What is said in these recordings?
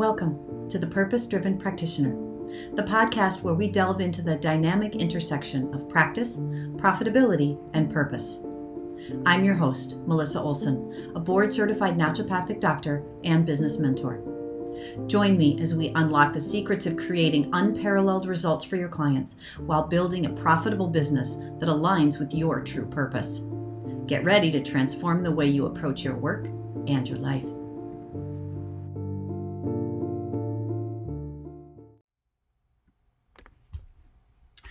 Welcome to The Purpose-Driven Practitioner, the podcast where we delve into the dynamic intersection of practice, profitability, and purpose. I'm your host, Melissa Olson, a board-certified naturopathic doctor and business mentor. Join me as we unlock the secrets of creating unparalleled results for your clients while building a profitable business that aligns with your true purpose. Get ready to transform the way you approach your work and your life.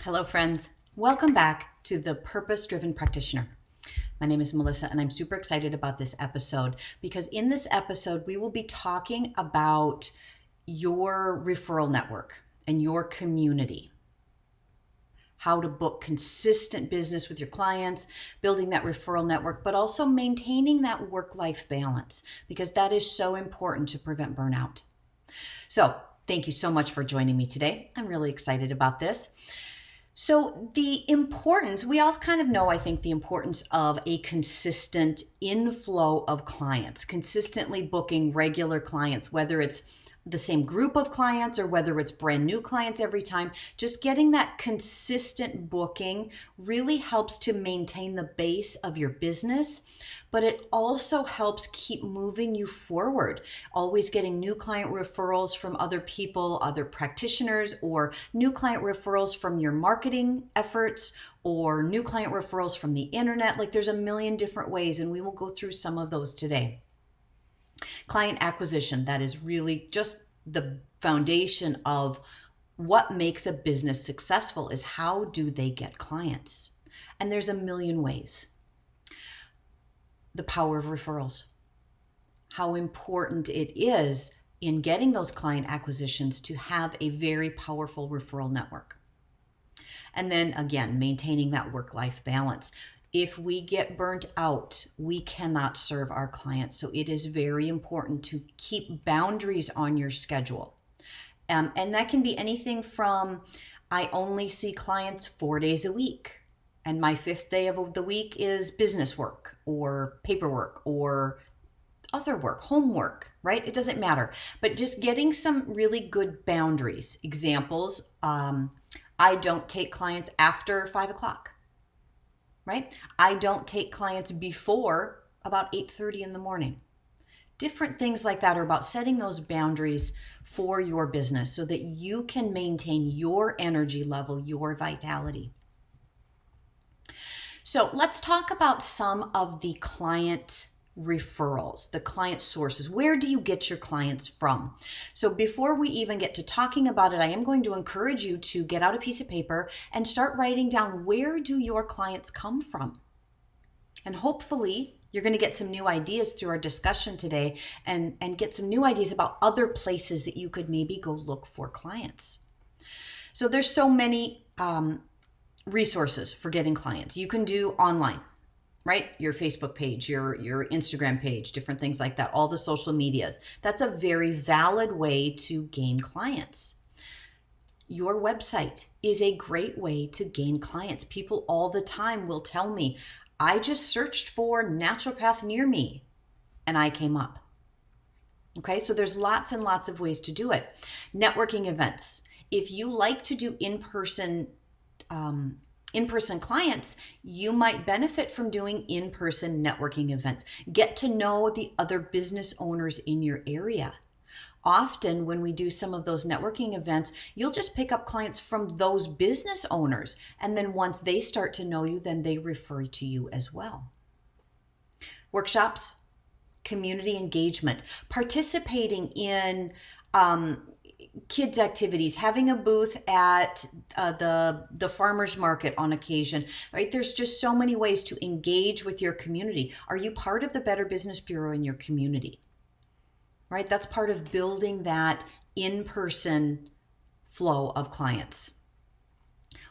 Hello, friends. Welcome back to The Purpose-Driven Practitioner. My name is Melissa, and I'm super excited about this episode because in this episode, we will be talking about your referral network and your community. How to book consistent business with your clients, building that referral network, but also maintaining that work-life balance because that is so important to prevent burnout. So thank you so much for joining me today. I'm really excited about this. So the importance, we all kind of know, I think, the importance of a consistent inflow of clients, consistently booking regular clients, whether it's the same group of clients or whether it's brand new clients every time. Just getting that consistent booking really helps to maintain the base of your business, but it also helps keep moving you forward. Always getting new client referrals from other people, other practitioners, or new client referrals from your marketing efforts, or new client referrals from the internet. Like there's a million different ways, and we will go through some of those today. Client acquisition, that is really just the foundation of what makes a business successful is how do they get clients? And there's a million ways. The power of referrals, how important it is in getting those client acquisitions to have a very powerful referral network. And then again, maintaining that work-life balance. If we get burnt out, we cannot serve our clients. So it is very important to keep boundaries on your schedule. And that can be anything from, I only see clients 4 days a week, and my 5th day of the week is business work or paperwork or other work, homework, right? It doesn't matter. But just getting some really good boundaries. Examples, I don't take clients after 5 o'clock. Right? I don't take clients before about 8:30 in the morning. Different things like that are about setting those boundaries for your business so that you can maintain your energy level, your vitality. So let's talk about some of the client referrals, the client sources. Where do you get your clients from? So before we even get to talking about it, I am going to encourage you to get out a piece of paper and start writing down, where do your clients come from? And hopefully you're going to get some new ideas through our discussion today and get some new ideas about other places that you could maybe go look for clients. So there's so many resources for getting clients. You can do online, right? Your Facebook page, your Instagram page, different things like that, all the social medias. That's a very valid way to gain clients. Your website is a great way to gain clients. People all the time will tell me, I just searched for naturopath near me and I came up. Okay, so there's lots and lots of ways to do it. Networking events. If you like to do in-person clients, you might benefit from doing in-person networking events. Get to know the other business owners in your area. Often when we do some of those networking events, you'll just pick up clients from those business owners. And then once they start to know you, then they refer to you as well. Workshops, community engagement, participating in kids activities, having a booth at the farmer's market on occasion, right? There's just so many ways to engage with your community. Are you part of the Better Business Bureau in your community? Right? That's part of building that in-person flow of clients.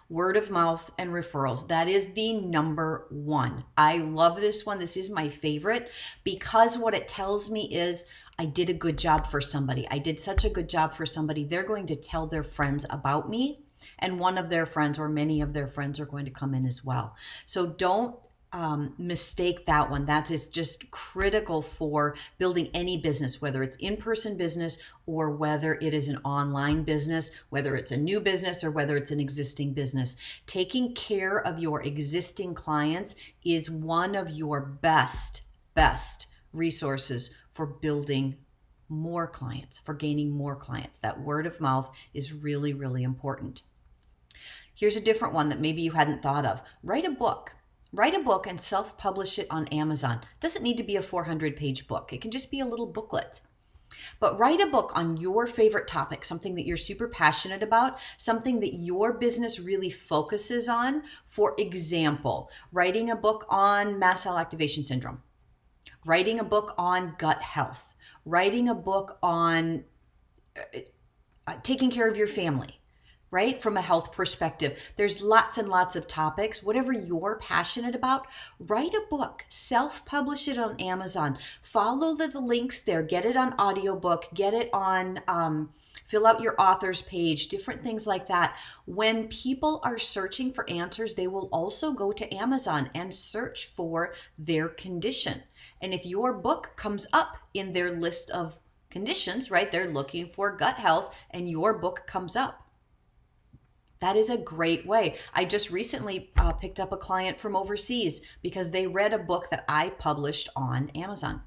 Word of mouth and referrals. That is the number one. I love this one. This is my favorite because what it tells me is I did a good job for somebody. I did such a good job for somebody. They're going to tell their friends about me, and one of their friends or many of their friends are going to come in as well. So don't mistake that one. That is just critical for building any business, whether it's in-person business or whether it is an online business, whether it's a new business or whether it's an existing business. Taking care of your existing clients is one of your best resources for building more clients, for gaining more clients. That word of mouth is really, really important. Here's a different one that maybe you hadn't thought of. Write a book. Write a book and self-publish it on Amazon. It doesn't need to be a 400-page book. It can just be a little booklet. But write a book on your favorite topic, something that you're super passionate about, something that your business really focuses on. For example, writing a book on mast cell activation syndrome, writing a book on gut health, writing a book on taking care of your family, right? From a health perspective. There's lots and lots of topics. Whatever you're passionate about, write a book, self-publish it on Amazon. Follow the links there. Get it on audiobook, get it on, fill out your author's page, different things like that. When people are searching for answers, they will also go to Amazon and search for their condition. And if your book comes up in their list of conditions, right? They're looking for gut health and your book comes up. That is a great way. I just recently picked up a client from overseas because they read a book that I published on Amazon.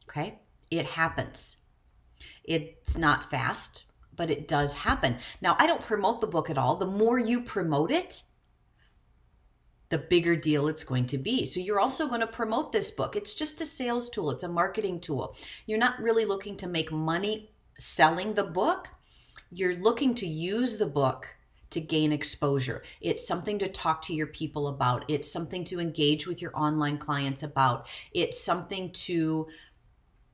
Okay? It happens. It's not fast, but it does happen. Now, I don't promote the book at all. The more you promote it, the bigger deal it's going to be. So you're also going to promote this book. It's just a sales tool. It's a marketing tool. You're not really looking to make money selling the book. You're looking to use the book to gain exposure. It's something to talk to your people about. It's something to engage with your online clients about. It's something to,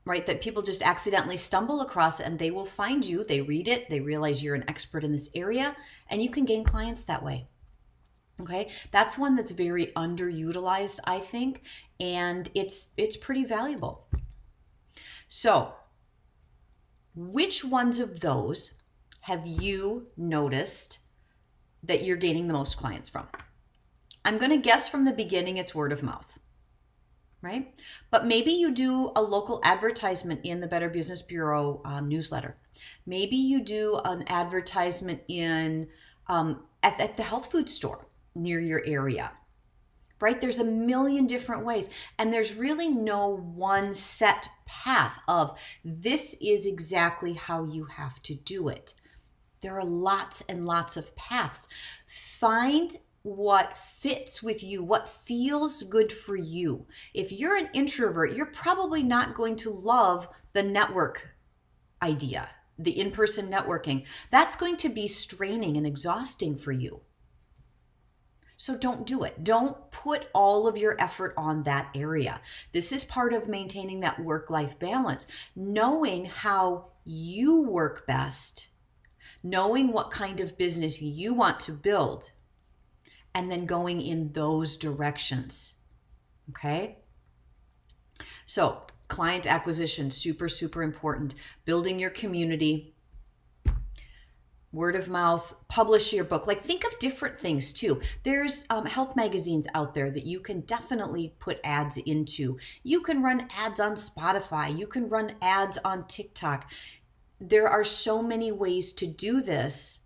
right, that people just accidentally stumble across and they will find you. They read it. They realize you're an expert in this area and you can gain clients that way. Okay, that's one that's very underutilized, I think, and it's pretty valuable. So, which ones of those have you noticed that you're gaining the most clients from? I'm going to guess from the beginning it's word of mouth, right? But maybe you do a local advertisement in the Better Business Bureau newsletter. Maybe you do an advertisement in at the health food store near your area, right? There's a million different ways, and there's really no one set path of this is exactly how you have to do it. There are lots and lots of paths. Find what fits with you, what feels good for you. If you're an introvert, you're probably not going to love the network idea, the in-person networking. That's going to be straining and exhausting for you. So don't do it. Don't put all of your effort on that area. This is part of maintaining that work-life balance, knowing how you work best, knowing what kind of business you want to build, and then going in those directions. Okay? So, client acquisition, super, super important. Building your community, word of mouth, publish your book. Like, think of different things too. There's health magazines out there that you can definitely put ads into. You can run ads on Spotify. You can run ads on TikTok. There are so many ways to do this,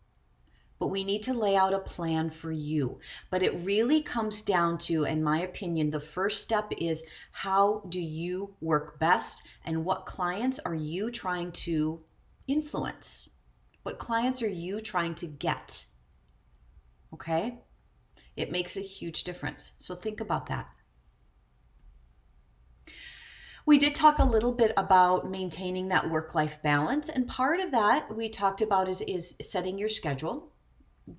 but we need to lay out a plan for you. But it really comes down to, in my opinion, the first step is how do you work best and what clients are you trying to influence? What clients are you trying to get? Okay? It makes a huge difference. So think about that. We did talk a little bit about maintaining that work-life balance. And part of that we talked about is setting your schedule,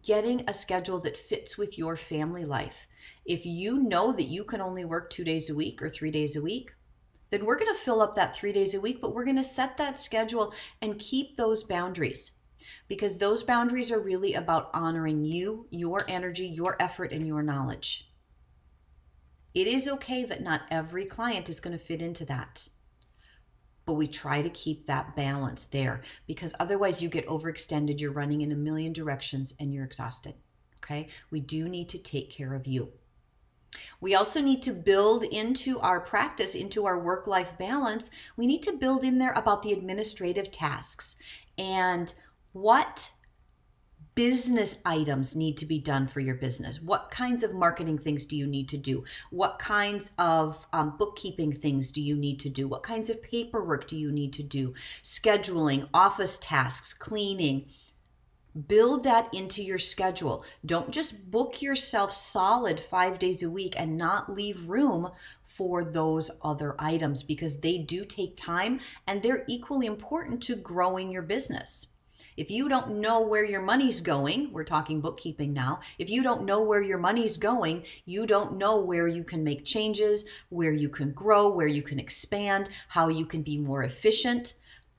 getting a schedule that fits with your family life. If you know that you can only work 2 days a week or 3 days a week, then we're going to fill up that 3 days a week, but we're going to set that schedule and keep those boundaries. Because those boundaries are really about honoring you, your energy, your effort, and your knowledge. It is okay that not every client is going to fit into that. But we try to keep that balance there because otherwise you get overextended, you're running in a million directions, and you're exhausted. Okay? We do need to take care of you. We also need to build into our practice, into our work-life balance, we need to build in there about the administrative tasks and what business items need to be done for your business. What kinds of marketing things do you need to do? What kinds of bookkeeping things do you need to do? What kinds of paperwork do you need to do? Scheduling, office tasks, cleaning. Build that into your schedule. Don't just book yourself solid 5 days a week and not leave room for those other items, because they do take time and they're equally important to growing your business. If you don't know where your money's going, we're talking bookkeeping now. If you don't know where your money's going, you don't know where you can make changes, where you can grow, where you can expand, how you can be more efficient.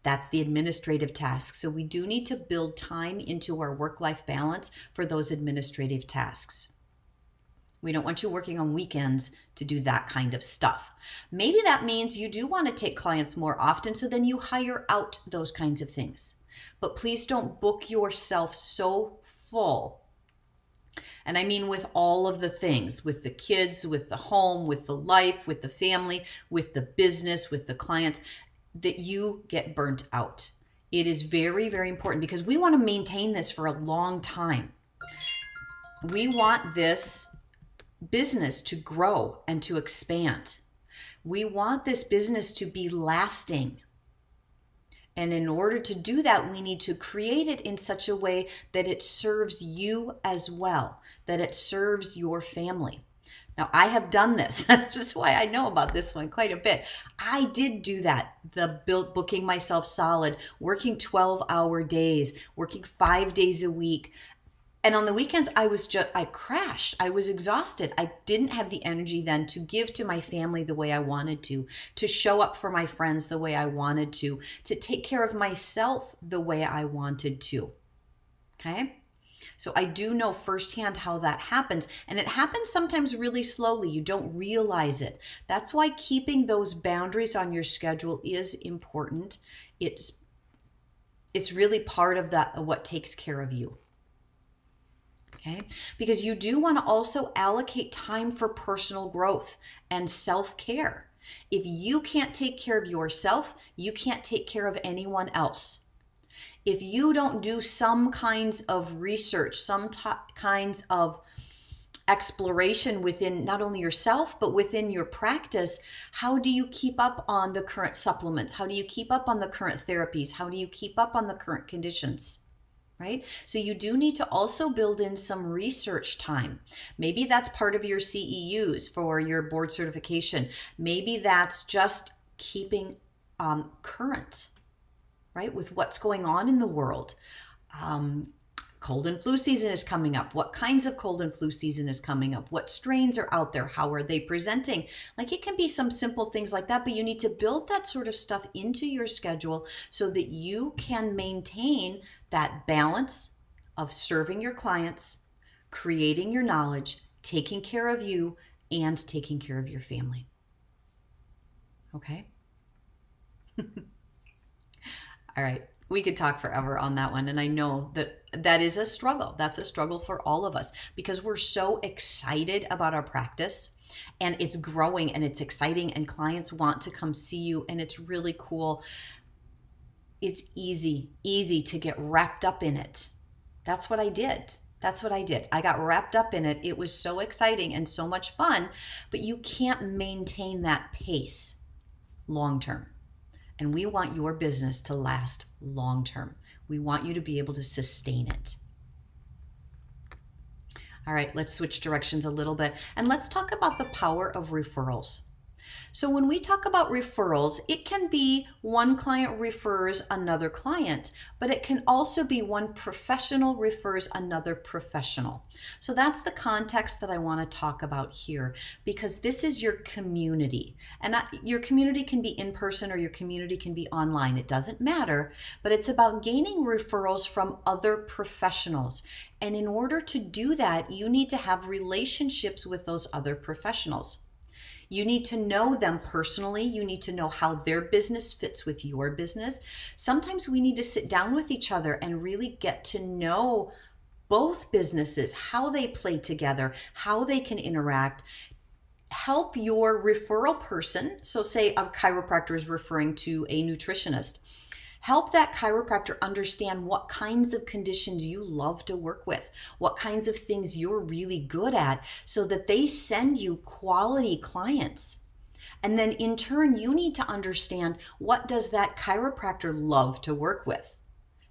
That's the administrative tasks. So we do need to build time into our work-life balance for those administrative tasks. We don't want you working on weekends to do that kind of stuff. Maybe that means you do want to take clients more often, so then you hire out those kinds of things. But please don't book yourself so full. And I mean with all of the things, with the kids, with the home, with the life, with the family, with the business, with the clients, that you get burnt out. It is very, very important because we want to maintain this for a long time. We want this business to grow and to expand. We want this business to be lasting. And in order to do that, we need to create it in such a way that it serves you as well, that it serves your family. Now, I have done this. This is why I know about this one quite a bit. I did do that, booking myself solid, working 12-hour days, working 5 days a week. And on the weekends, I crashed. I was exhausted. I didn't have the energy then to give to my family the way I wanted to show up for my friends the way I wanted to take care of myself the way I wanted to. Okay? So I do know firsthand how that happens, and it happens sometimes really slowly. You don't realize it. That's why keeping those boundaries on your schedule is important. It's really part of what takes care of you. Okay? Because you do want to also allocate time for personal growth and self-care. If you can't take care of yourself, you can't take care of anyone else. If you don't do some kinds of research, some kinds of exploration within not only yourself, but within your practice, how do you keep up on the current supplements? How do you keep up on the current therapies? How do you keep up on the current conditions? Right? So you do need to also build in some research time. Maybe that's part of your CEUs for your board certification. Maybe that's just keeping current, right, with what's going on in the world. Cold and flu season is coming up. What kinds of cold and flu season is coming up? What strains are out there? How are they presenting? Like, it can be some simple things like that, but you need to build that sort of stuff into your schedule so that you can maintain that balance of serving your clients, creating your knowledge, taking care of you, and taking care of your family. Okay? All right. We could talk forever on that one. And I know that is a struggle. That's a struggle for all of us because we're so excited about our practice and it's growing and it's exciting and clients want to come see you and it's really cool. It's easy to get wrapped up in it. That's what I did. I got wrapped up in it. It was so exciting and so much fun, but you can't maintain that pace long term. And we want your business to last long term. We want you to be able to sustain it. All right, let's switch directions a little bit and let's talk about the power of referrals. So when we talk about referrals, it can be one client refers another client, but it can also be one professional refers another professional. So that's the context that I want to talk about here because this is your community. And your community can be in person or your community can be online. It doesn't matter, but it's about gaining referrals from other professionals. And in order to do that, you need to have relationships with those other professionals. You need to know them personally. You need to know how their business fits with your business. Sometimes we need to sit down with each other and really get to know both businesses, how they play together, how they can interact. help your referral person. So say a chiropractor is referring to a nutritionist. Help that chiropractor understand what kinds of conditions you love to work with, what kinds of things you're really good at, so that they send you quality clients. And then in turn, you need to understand, what does that chiropractor love to work with?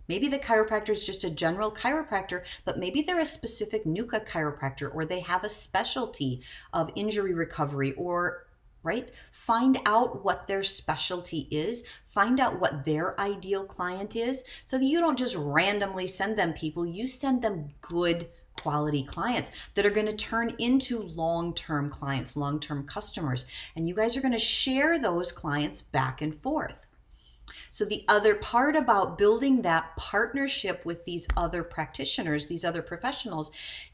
Maybe the chiropractor is just a general chiropractor, but maybe they're a specific NUCA chiropractor, or they have a specialty of injury recovery, or right? Find out what their specialty is, find out what their ideal client is, so that you don't just randomly send them people, you send them good quality clients that are going to turn into long-term clients, long-term customers. And you guys are going to share those clients back and forth. So the other part about building that partnership with these other practitioners, these other professionals,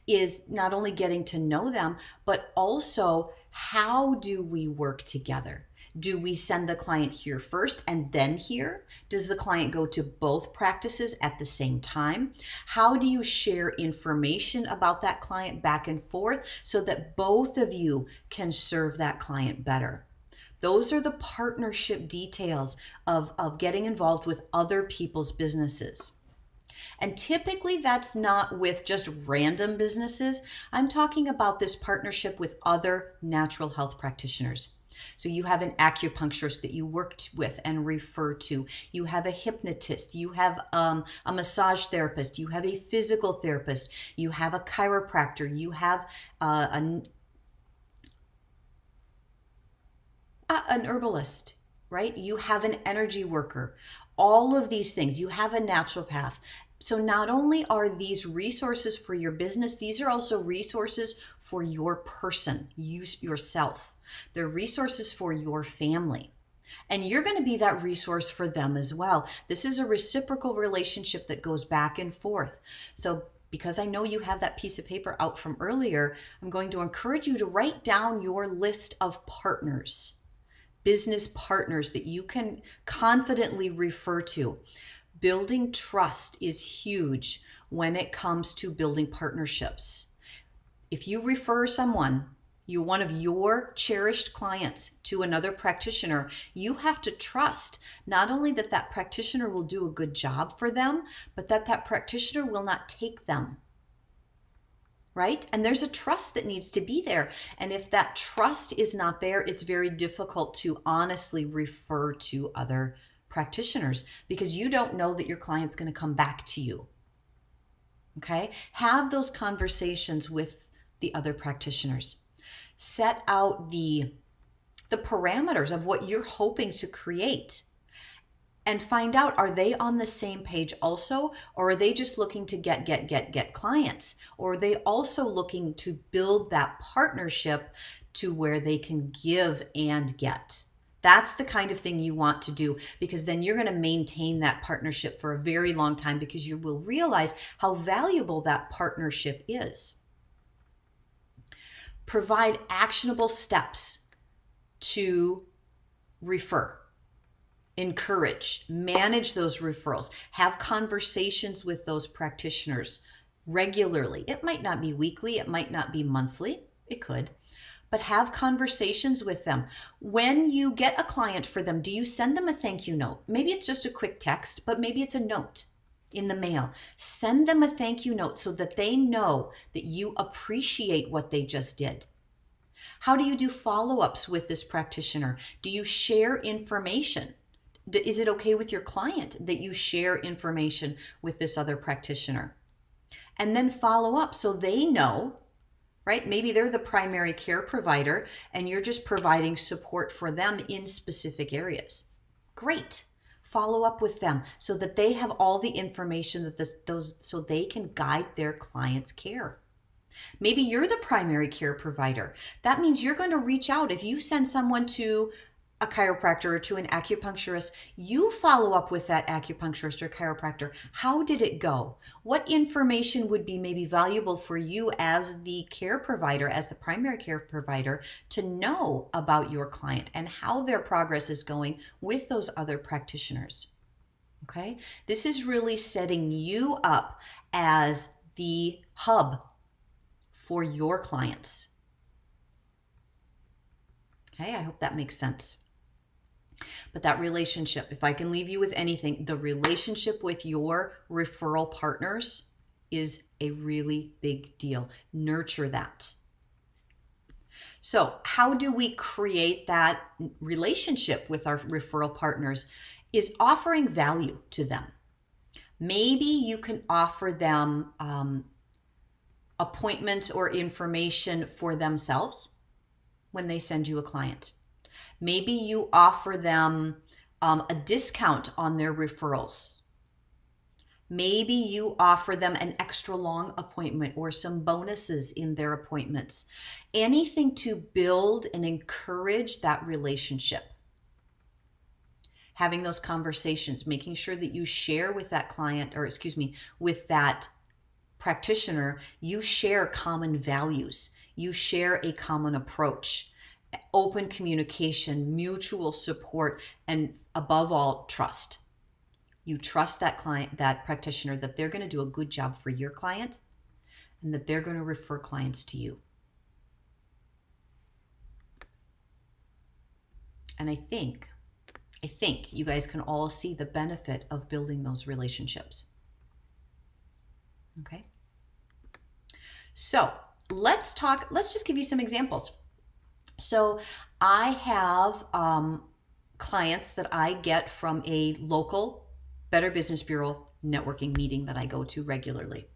is not only getting to know them, but also, how do we work together? Do we send the client here first and then here? Does the client go to both practices at the same time? How do you share information about that client back and forth so that both of you can serve that client better? Those are the partnership details of getting involved with other people's businesses. And typically that's not with just random businesses. I'm talking about this partnership with other natural health practitioners. So you have an acupuncturist that you worked with and refer to. You have a hypnotist. You have a massage therapist. You have a physical therapist. You have a chiropractor. You have an herbalist, right? You have an energy worker, all of these things. You have a naturopath. So not only are these resources for your business, these are also resources for your person, yourself. They're resources for your family. And you're going to be that resource for them as well. This is a reciprocal relationship that goes back and forth. So because I know you have that piece of paper out from earlier, I'm going to encourage you to write down your list of partners, business partners that you can confidently refer to. Building trust is huge when it comes to building partnerships. If you refer one of your cherished clients to another practitioner, you have to trust not only that that practitioner will do a good job for them, but that that practitioner will not take them. Right? And there's a trust that needs to be there. And if that trust is not there, it's very difficult to honestly refer to other practitioners, because you don't know that your client's going to come back to you. Okay? Have those conversations with the other practitioners. Set out the parameters of what you're hoping to create. And find out, are they on the same page also? Or are they just looking to get clients? Or are they also looking to build that partnership to where they can give and get? That's the kind of thing you want to do, because then you're going to maintain that partnership for a very long time, because you will realize how valuable that partnership is. Provide actionable steps to refer. Encourage, manage those referrals, have conversations with those practitioners regularly. It might not be weekly, it might not be monthly, it could, but have conversations with them. When you get a client for them, do you send them a thank you note? Maybe it's just a quick text, but maybe it's a note in the mail. Send them a thank you note so that they know that you appreciate what they just did. How do you do follow-ups with this practitioner? Do you share information? Is it okay with your client that you share information with this other practitioner? And then follow up so they know, right? Maybe they're the primary care provider and you're just providing support for them in specific areas. Great. Follow up with them so that they have all the information that so they can guide their client's care. Maybe you're the primary care provider. That means you're going to reach out. If you send someone to a chiropractor or to an acupuncturist, you follow up with that acupuncturist or chiropractor. How did it go? What information would be maybe valuable for you as the care provider, as the primary care provider, to know about your client and how their progress is going with those other practitioners? Okay? This is really setting you up as the hub for your clients. Okay, I hope that makes sense. But that relationship, if I can leave you with anything, the relationship with your referral partners is a really big deal. Nurture that. So, how do we create that relationship with our referral partners? Is offering value to them. Maybe you can offer them appointments or information for themselves when they send you a client. Maybe you offer them a discount on their referrals. Maybe you offer them an extra long appointment or some bonuses in their appointments. Anything to build and encourage that relationship. Having those conversations, making sure that you share with that client, or with that practitioner, you share common values. You share a common approach, open communication, mutual support, and above all, trust. You trust that client, that practitioner, that they're going to do a good job for your client and that they're going to refer clients to you. And I think you guys can all see the benefit of building those relationships. Okay. So let's just give you some examples. So I have clients that I get from a local Better Business Bureau networking meeting that I go to regularly.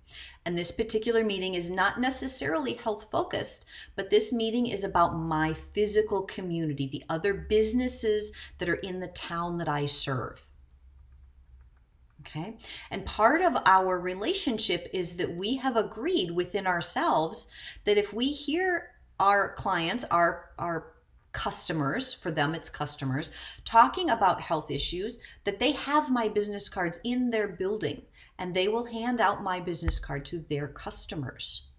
And this particular meeting is not necessarily health focused, but this meeting is about my physical community, the other businesses that are in the town that I serve. Okay. And part of our relationship is that we have agreed within ourselves that if we hear our clients, our customers, for them it's customers, talking about health issues, that they have my business cards in their building and they will hand out my business card to their customers.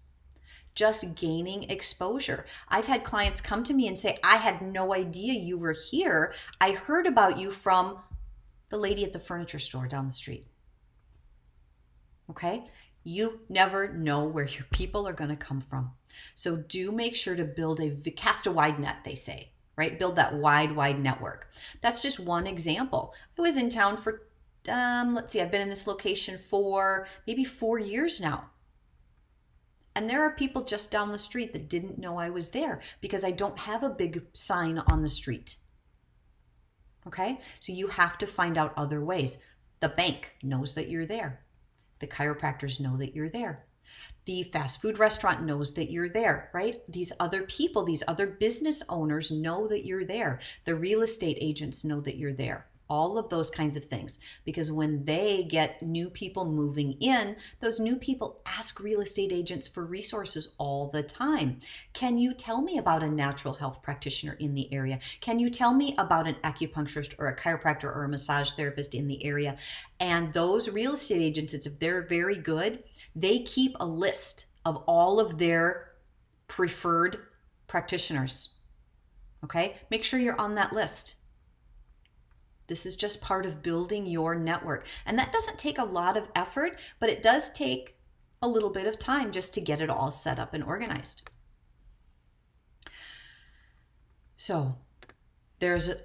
Just gaining exposure. I've had clients come to me and say, I had no idea you were here. I heard about you from the lady at the furniture store down the street. Okay? You never know where your people are going to come from. So do make sure to cast a wide net, they say, right? Build that wide network. That's just one example. I was in town for, I've been in this location for maybe 4 years now. And there are people just down the street that didn't know I was there because I don't have a big sign on the street. Okay? So you have to find out other ways. The bank knows that you're there. The chiropractors know that you're there. The fast food restaurant knows that you're there, right? These other people, these other business owners know that you're there. The real estate agents know that you're there. All of those kinds of things. Because when they get new people moving in, those new people ask real estate agents for resources all the time. Can you tell me about a natural health practitioner in the area? Can you tell me about an acupuncturist or a chiropractor or a massage therapist in the area? And those real estate agents, if they're very good, they keep a list of all of their preferred practitioners. Okay? Make sure you're on that list. This is just part of building your network. And that doesn't take a lot of effort, but it does take a little bit of time just to get it all set up and organized. So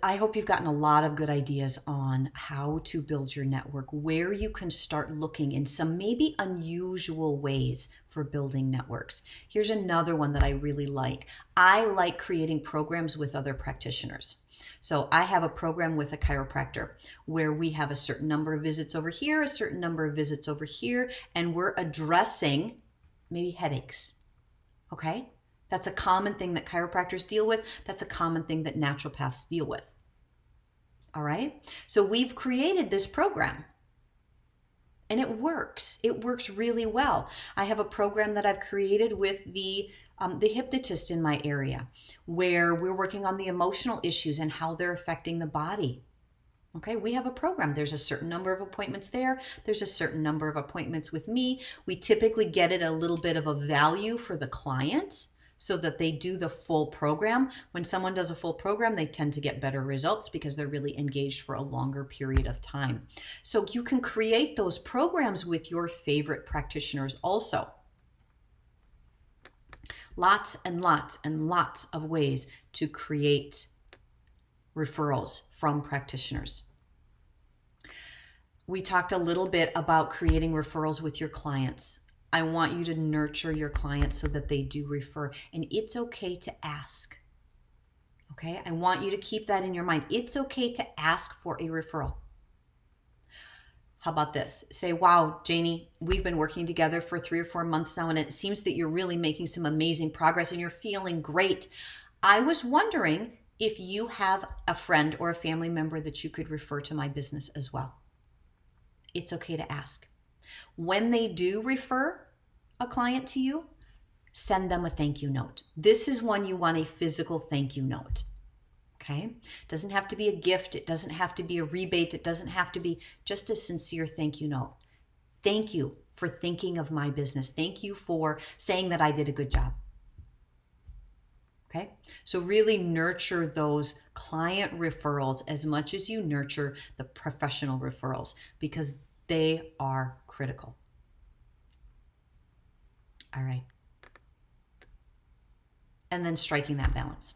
I hope you've gotten a lot of good ideas on how to build your network, where you can start looking in some maybe unusual ways for building networks. Here's another one that I really like. I like creating programs with other practitioners. So I have a program with a chiropractor where we have a certain number of visits over here, a certain number of visits over here, and we're addressing maybe headaches. Okay? That's a common thing that chiropractors deal with. That's a common thing that naturopaths deal with. All right? So we've created this program. And it works. It works really well. I have a program that I've created with the hypnotist in my area where we're working on the emotional issues and how they're affecting the body. Okay, we have a program. There's a certain number of appointments there. There's a certain number of appointments with me. We typically get it a little bit of a value for the client so that they do the full program. When someone does a full program, they tend to get better results because they're really engaged for a longer period of time. So you can create those programs with your favorite practitioners also. Lots and lots and lots of ways to create referrals from practitioners. We talked a little bit about creating referrals with your clients. I want you to nurture your clients so that they do refer, and it's okay to ask. Okay, I want you to keep that in your mind. It's okay to ask for a referral. How about this? Say, wow, Janie, we've been working together for 3 or 4 months now, and it seems that you're really making some amazing progress and you're feeling great. I was wondering if you have a friend or a family member that you could refer to my business as well. It's okay to ask. When they do refer a client to you, send them a thank you note. This is when you want a physical thank you note. Okay? It doesn't have to be a gift. It doesn't have to be a rebate. It doesn't have to be just a sincere thank you note. Thank you for thinking of my business. Thank you for saying that I did a good job. Okay? So really nurture those client referrals as much as you nurture the professional referrals, because they are critical. All right. And then striking that balance.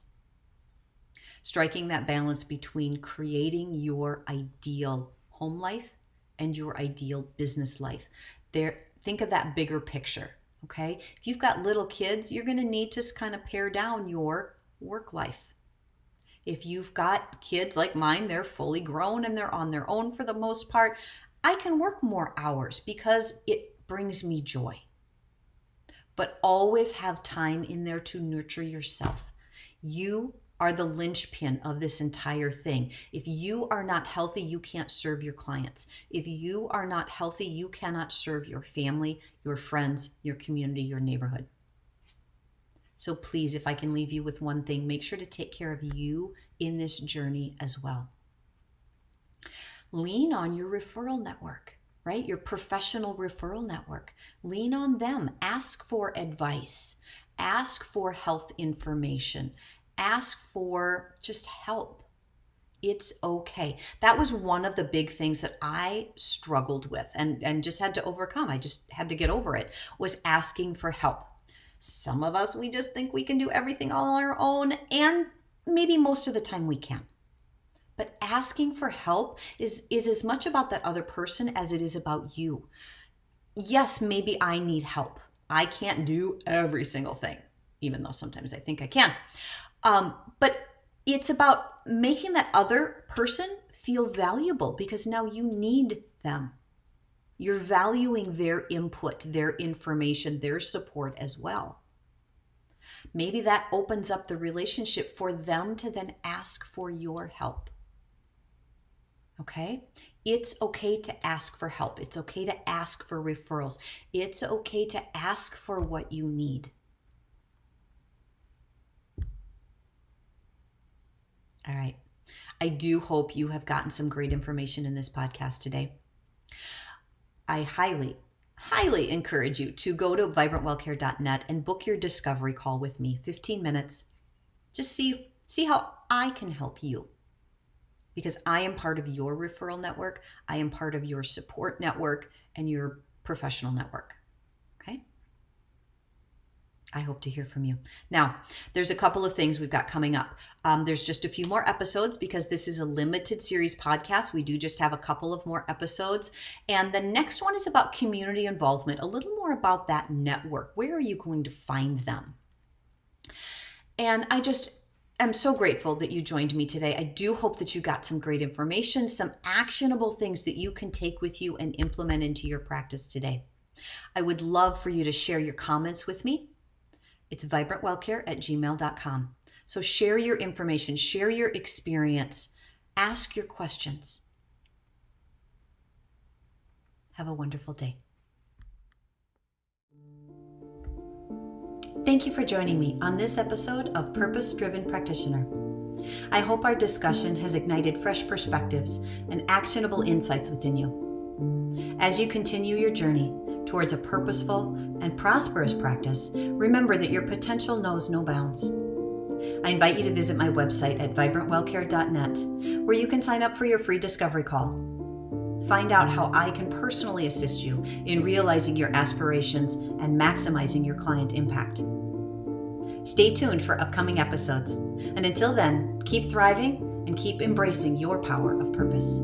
Striking that balance between creating your ideal home life and your ideal business life. Think of that bigger picture, okay? If you've got little kids, you're going to need to kind of pare down your work life. If you've got kids like mine, they're fully grown and they're on their own for the most part, I can work more hours because it brings me joy. But always have time in there to nurture yourself. You are the linchpin of this entire thing. If you are not healthy, you can't serve your clients. If you are not healthy, you cannot serve your family, your friends, your community, your neighborhood. So please, if I can leave you with one thing, make sure to take care of you in this journey as well. Lean on your referral network, right? Your professional referral network. Lean on them. Ask for advice. Ask for health information. Ask for just help. It's okay. That was one of the big things that I struggled with and just had to overcome. I just had to get over it, was asking for help. Some of us, we just think we can do everything all on our own, and maybe most of the time we can. But asking for help is as much about that other person as it is about you. Yes, maybe I need help. I can't do every single thing, even though sometimes I think I can. But it's about making that other person feel valuable, because now you need them. You're valuing their input, their information, their support as well. Maybe that opens up the relationship for them to then ask for your help. Okay? It's okay to ask for help. It's okay to ask for referrals. It's okay to ask for what you need. All right. I do hope you have gotten some great information in this podcast today. I highly encourage you to go to vibrantwellcare.net and book your discovery call with me, 15 minutes. Just see how I can help you, because I am part of your referral network. I am part of your support network and your professional network. Okay? I hope to hear from you. Now, there's a couple of things we've got coming up. There's just a few more episodes because this is a limited series podcast. We do just have a couple of more episodes. And the next one is about community involvement, a little more about that network. Where are you going to find them? And I'm so grateful that you joined me today. I do hope that you got some great information, some actionable things that you can take with you and implement into your practice today. I would love for you to share your comments with me. It's vibrantwellcare@gmail.com. So share your information, share your experience, ask your questions. Have a wonderful day. Thank you for joining me on this episode of Purpose Driven Practitioner. I hope our discussion has ignited fresh perspectives and actionable insights within you. As you continue your journey towards a purposeful and prosperous practice, remember that your potential knows no bounds. I invite you to visit my website at vibrantwellcare.net, where you can sign up for your free discovery call. Find out how I can personally assist you in realizing your aspirations and maximizing your client impact. Stay tuned for upcoming episodes. And until then, keep thriving and keep embracing your power of purpose.